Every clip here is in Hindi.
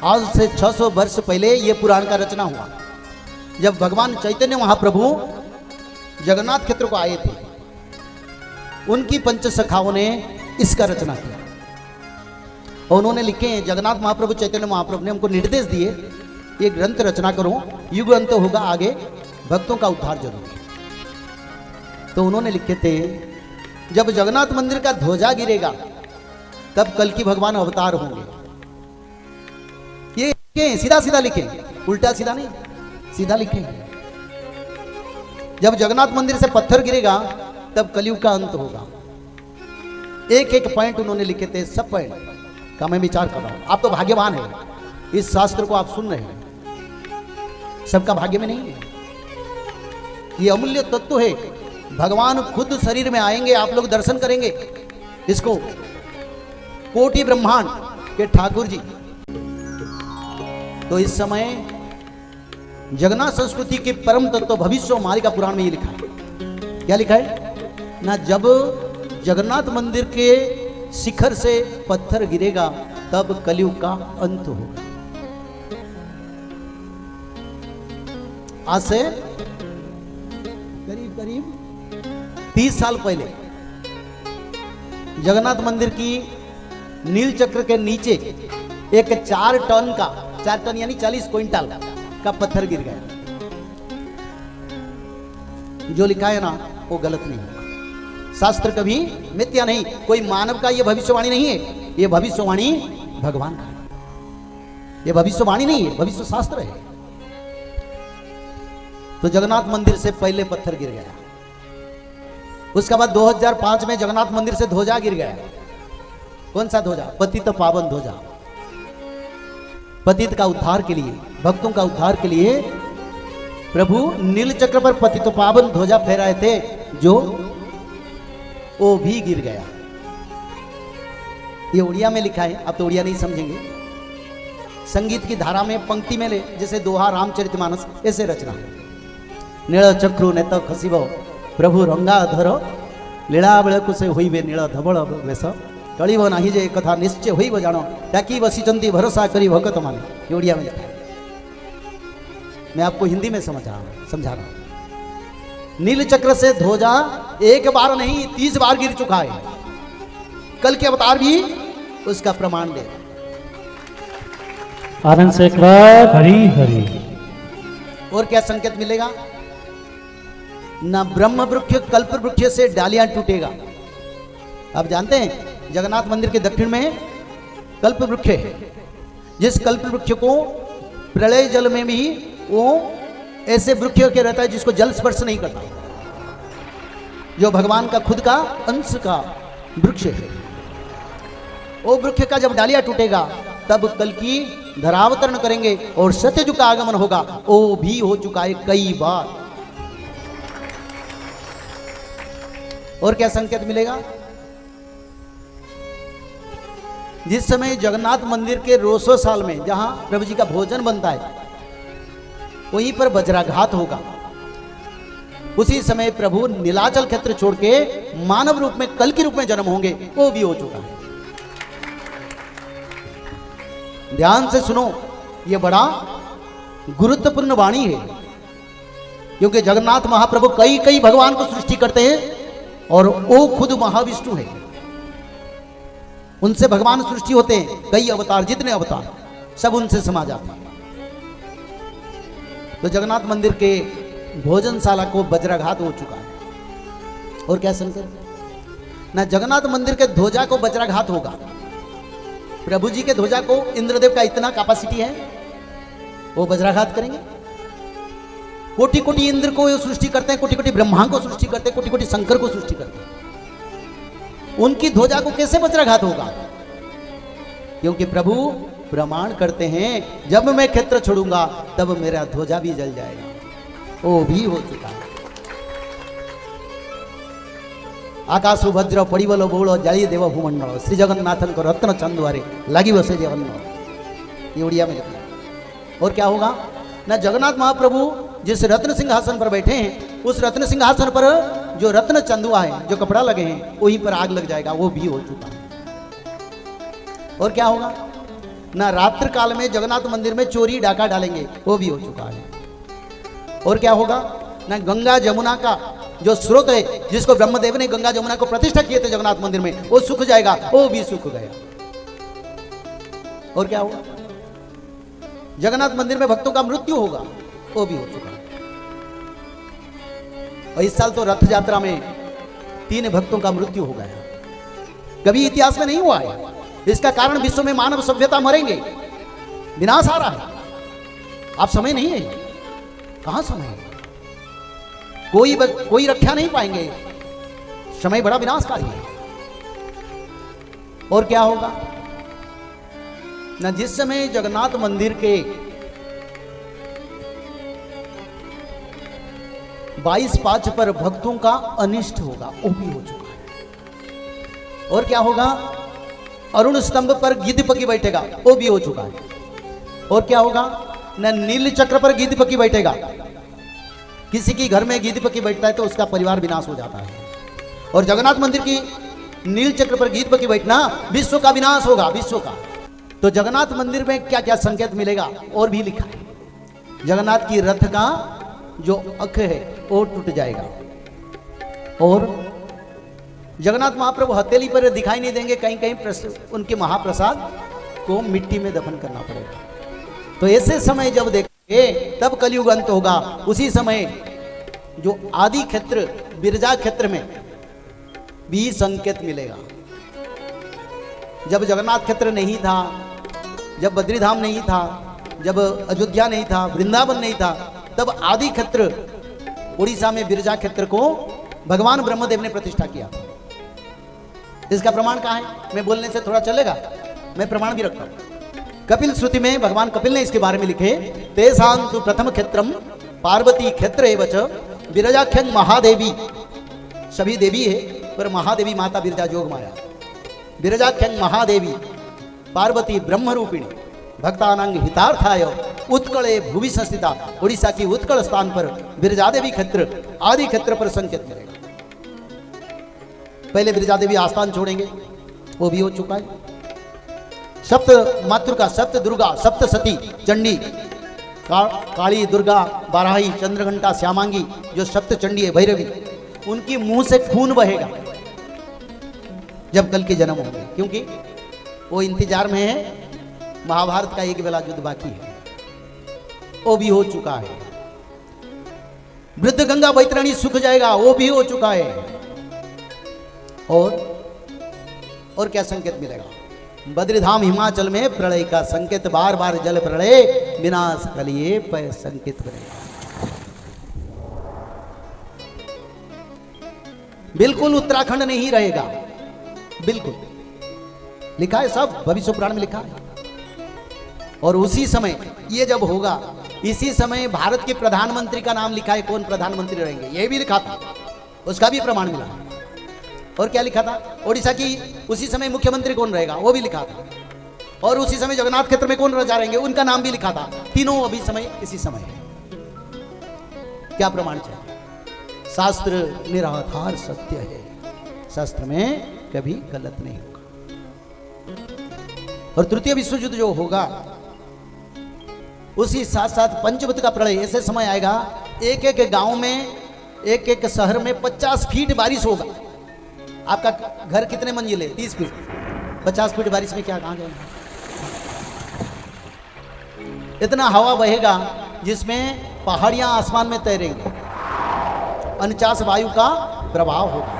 आज से 600 वर्ष पहले ये पुराण का रचना हुआ, जब भगवान चैतन्य महाप्रभु जगन्नाथ क्षेत्र को आए थे। उनकी पंच सखाओं ने इसका रचना किया और उन्होंने लिखे हैं, जगन्नाथ महाप्रभु चैतन्य महाप्रभु ने हमको निर्देश दिए, ये ग्रंथ रचना करो, युग अंत होगा, आगे भक्तों का उद्धार जरूरी है। तो उन्होंने लिखे थे, जब जगन्नाथ मंदिर का ध्वजा गिरेगा तब कल की भगवान अवतार होंगे। ये लिखे, सीधा सीधा लिखे, उल्टा सीधा नहीं, सीधा लिखे। जब जगन्नाथ मंदिर से पत्थर गिरेगा तब कलयुग का अंत होगा। एक एक पॉइंट उन्होंने लिखे थे, सब पॉइंट का मैं विचार कर रहा हूं। आप तो भाग्यवान हैं, इस शास्त्र को आप सुन रहे हैं, सबका भाग्य में नहीं है। ये अमूल्य तत्व है, भगवान खुद शरीर में आएंगे, आप लोग दर्शन करेंगे इसको। कोटि ब्रह्मांड के ठाकुर जी। तो इस समय जगन्नाथ संस्कृति के परम तत्व भविष्य मालिका पुराण में ये लिखा है। क्या लिखा है ना, जब जगन्नाथ मंदिर के शिखर से पत्थर गिरेगा तब कलयुग का अंत होगा। आज से करीब करीब 30 साल पहले जगन्नाथ मंदिर की नील चक्र के नीचे एक 4 टन का, 4 टन यानी 40 क्विंटल का पत्थर गिर गया। जो लिखा है ना वो गलत नहीं होगा। शास्त्र कभी मिथ्या नहीं, कोई मानव का ये भविष्यवाणी नहीं है, ये भविष्यवाणी भगवान का है। ये भविष्यवाणी नहीं है, भविष्य शास्त्र है। तो जगन्नाथ मंदिर से पहले पत्थर गिर गया, उसके बाद 2005 में जगन्नाथ मंदिर से ध्वजा गिर गया। कौन सा ध्वजा? पतित पावन ध्वजा। पतित का उद्धार के लिए, भक्तों का उद्धार के लिए प्रभु नील चक्र पर पतित पावन ध्वजा फहराए थे, जो वो भी गिर गया। ये उड़िया में लिखा है, आप तो उड़िया नहीं समझेंगे। संगीत की धारा में पंक्ति में ले, जैसे दोहा रामचरितमानस, ऐसे रचना है। नील चक्रु नेत खसिब प्रभु रंगाधर लीला बेलकु से होइबे नील धवल वेश टळिब नाही जे कथा निश्चय होइब जानो ताकि बसिचंती भरोसा करी भगत माने। ये उड़िया में लिखा है, मैं आपको हिंदी में समझा रहा हूं। नील चक्र से ध्वजा एक बार नहीं 30 बार गिर चुका है। कल के अवतार भी उसका प्रमाण दे। आनंद से हरि हरि। और क्या संकेत मिलेगा ना, ब्रह्म वृक्ष कल्प वृक्ष से डालियां टूटेगा। आप जानते हैं जगन्नाथ मंदिर के दक्षिण में कल्प वृक्ष है, जिस कल्प वृक्ष को प्रलय जल में भी वो ऐसे वृक्ष के रहता है जिसको जल स्पर्श नहीं करता, जो भगवान का खुद का अंश का वृक्ष है। वो वृक्ष का जब डालियां टूटेगा तब कल की धरावतरण करेंगे और सत्ययुग का आगमन होगा। वो भी हो चुका है कई बार। और क्या संकेत मिलेगा, जिस समय जगन्नाथ मंदिर के रोसो साल में जहां प्रभु जी का भोजन बनता है, वहीं पर वज्राघात होगा। उसी समय प्रभु नीलाचल क्षेत्र छोड़ के मानव रूप में कल के रूप में जन्म होंगे, वो भी हो चुका है। ध्यान से सुनो, ये बड़ा गुरुत्वपूर्ण वाणी है, क्योंकि जगन्नाथ महाप्रभु कई कई भगवान को सृष्टि करते हैं और वो खुद महाविष्णु है। उनसे भगवान सृष्टि होते हैं, कई अवतार, जितने अवतार सब उनसे समा जाते हैं। तो जगन्नाथ मंदिर के भोजनशाला को वज्राघात हो चुका है। और क्या संकेत ना, जगन्नाथ मंदिर के ध्वजा को वज्राघात होगा। प्रभु जी के ध्वजा को इंद्रदेव का इतना कैपेसिटी है, वो वज्राघात करेंगे। कोटि कोटि इंद्र को सृष्टि करते हैं, कोटि कोटि ब्रह्मा को सृष्टि करते हैं, कोटि कोटि शंकर को सृष्टि करते हैं। उनकी ध्वजा को कैसे वज्राघात होगा? क्योंकि प्रभु प्रमाण करते हैं, जब मैं क्षेत्र छोड़ूंगा तब मेरा ध्वजा भी जल जाएगा। वो भी हो चुका है। आकाशु वज्र पड़िबल बोल जाई देव भूमंडल श्री जगन्नाथन को रत्न चंदुआरे लगी बसे जवन। ये उड़िया में लिखा। और क्या होगा ना, जगन्नाथ महाप्रभु जिस रत्न सिंहासन पर बैठे हैं, उस रत्न सिंहासन पर जो रत्न चंदुआ है, जो कपड़ा लगे हैं, वहीं पर आग लग जाएगा। वो भी हो चुका है। और क्या होगा ना रात्रि काल में जगन्नाथ मंदिर में चोरी डाका डालेंगे, वो भी हो चुका है। और क्या होगा, ना गंगा जमुना का जो स्रोत है, जिसको ब्रह्मदेव ने गंगा जमुना को प्रतिष्ठा किए थे जगन्नाथ मंदिर में, वो सूख जाएगा, वो भी सूख गया। और क्या होगा, जगन्नाथ मंदिर में भक्तों का मृत्यु होगा, वो भी हो चुका है। और इस साल तो रथ यात्रा में 3 भक्तों का मृत्यु हो गया, कभी इतिहास में नहीं हुआ है। इसका कारण विश्व में मानव सभ्यता मरेंगे, विनाश आ रहा है। आप समय नहीं है, कहां समय है, कोई रक्षा नहीं पाएंगे, समय बड़ा विनाशकारी है। और क्या होगा ना, जिस समय जगन्नाथ मंदिर के 22 पर भक्तों का अनिष्ट होगा, वो भी हो चुका है। और क्या होगा, अरुण स्तंभ पर गिद्ध पकी बैठेगा, वो भी हो चुका है। और क्या होगा न, नील चक्र पर गिद्ध पकी बैठेगा। किसी की घर में गिद्ध पकी बैठता है तो उसका परिवार विनाश हो जाता है। और जगन्नाथ मंदिर की नील चक्र पर गिद्ध पकी बैठना विश्व का विनाश होगा, विश्व का। तो जगन्नाथ मंदिर में क्या क्या संकेत मिलेगा, और भी लिखा है। जगन्नाथ की रथ का जो अख है वो टूट जाएगा, और जगन्नाथ महाप्रभु हथेली पर दिखाई नहीं देंगे, कहीं कहीं उनके महाप्रसाद को मिट्टी में दफन करना पड़ेगा। तो ऐसे समय जब देखेंगे तब कलयुग अंत होगा। उसी समय जो आदि क्षेत्र बिरजा क्षेत्र में भी संकेत मिलेगा। जब जगन्नाथ क्षेत्र नहीं था, जब बद्रीधाम नहीं था, जब अयोध्या नहीं था, वृंदावन नहीं था, तब आदि क्षेत्र उड़ीसा में बिरजा क्षेत्र को भगवान ब्रह्मदेव ने प्रतिष्ठा किया। इसका प्रमाण कहाँ है, मैं बोलने से थोड़ा चलेगा, मैं प्रमाण भी रखता हूं। कपिल श्रुति में भगवान कपिल ने इसके बारे में लिखे, तेसांतु प्रथम क्षेत्रम पार्वती क्षेत्र एवच बिरजाख्यं महादेवी। सभी देवी है पर महादेवी माता बिरजा जोग माया। बिरजाख्यं महादेवी पार्वती ब्रह्म रूपिणी भक्तानांग हितार्थाय उत्कले भूवि संस्थिता। उड़ीसा की उत्कल स्थान पर बिरजादेवी क्षेत्र आदि क्षेत्र पर संकेत मिलेगा। पहले बिरजादेवी आस्थान छोड़ेंगे, वो भी हो चुका है। सप्त मातृका, सप्त दुर्गा, सप्त सती चंडी, काली, दुर्गा, बाराही, चंद्रघंटा, श्यामांगी, जो सप्त चंडी है भैरवी, उनकी मुंह से खून बहेगा जब कल के जन्म होंगे, क्योंकि वो इंतजार में है। महाभारत का एक बेला युद्ध बाकी है, वो भी हो चुका है। वृद्ध गंगा बैतरणी सूख जाएगा, वो भी हो चुका है। और क्या संकेत मिलेगा, बद्रीधाम हिमाचल में प्रलय का संकेत, बार बार जल प्रलय विनाश कलिए पर संकेत बनेगा। बिल्कुल उत्तराखंड नहीं रहेगा, बिल्कुल लिखा है, सब भविष्य पुराण में लिखा है। और उसी समय ये जब होगा, इसी समय भारत के प्रधानमंत्री का नाम लिखा है, कौन प्रधानमंत्री रहेंगे ये भी लिखा था, उसका भी प्रमाण मिला। और क्या लिखा था, ओडिशा की उसी समय मुख्यमंत्री कौन रहेगा वो भी लिखा था। और उसी समय जगन्नाथ क्षेत्र में कौन राजा रहेंगे उनका नाम भी लिखा था। तीनों अभी समय इसी समय है। क्या प्रमाण चाहिए, शास्त्र निराधार सत्य है, शास्त्र में कभी गलत नहीं होगा। और तृतीय विश्व युद्ध जो होगा, उसी साथ साथ पंचभूत का प्रलय, ऐसे समय आएगा एक एक गांव में, एक एक शहर में 50 फीट बारिश होगा। आपका घर कितने मंजिल है, 30 फीट, 50 फीट बारिश में क्या कहां जाएगा। इतना हवा बहेगा जिसमें पहाड़ियां आसमान में तैरेंगे, 49 वायु का प्रभाव होगा।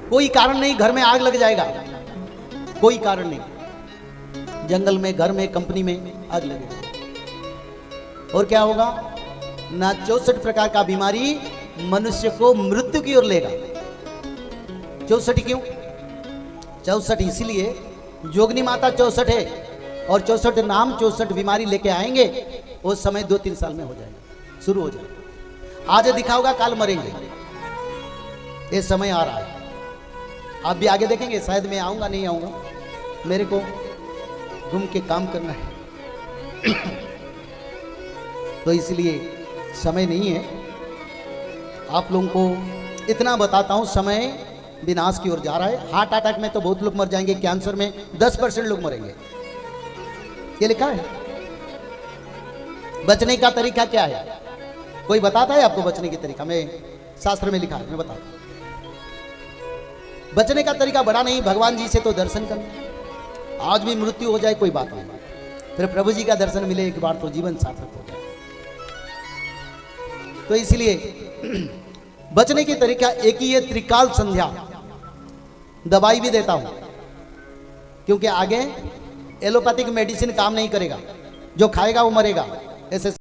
कोई कारण नहीं घर में आग लग जाएगा, कोई कारण नहीं, जंगल में, घर में, कंपनी में आग लगेगा। और क्या होगा ना, 64 प्रकार का बीमारी मनुष्य को मृत्यु की ओर लेगा। 64 क्यों, 64 इसलिए जोगनी माता 64 है, और 64 नाम 64 बीमारी लेके आएंगे। वो समय 2-3 साल में हो जाएगा, शुरू हो जाएगा। आज दिखा होगा, काल मरेंगे, ये समय आ रहा है। आप भी आगे देखेंगे, शायद मैं आऊंगा नहीं आऊंगा, मेरे को घूम के काम करना है तो इसलिए समय नहीं है। आप लोगों को इतना बताता हूं, समय विनाश की ओर जा रहा है। हार्ट अटैक में तो बहुत लोग मर जाएंगे, कैंसर में 10% लोग मरेंगे, ये लिखा है। बचने का तरीका क्या है? कोई बताता है आपको बचने की तरीका? मैं शास्त्र में लिखा है, मैं बताता हूं। बचने का तरीका बड़ा नहीं, भगवान जी से तो दर्शन करना। आज भी मृत्यु हो जाए कोई बात नहीं, फिर प्रभु जी का दर्शन मिले एक बार तो जीवन सार्थक हो जाए। तो इसलिए बचने की तरीका एक ही है, त्रिकाल संध्या। दवाई भी देता हूं क्योंकि आगे एलोपैथिक मेडिसिन काम नहीं करेगा, जो खाएगा वो मरेगा। ऐसे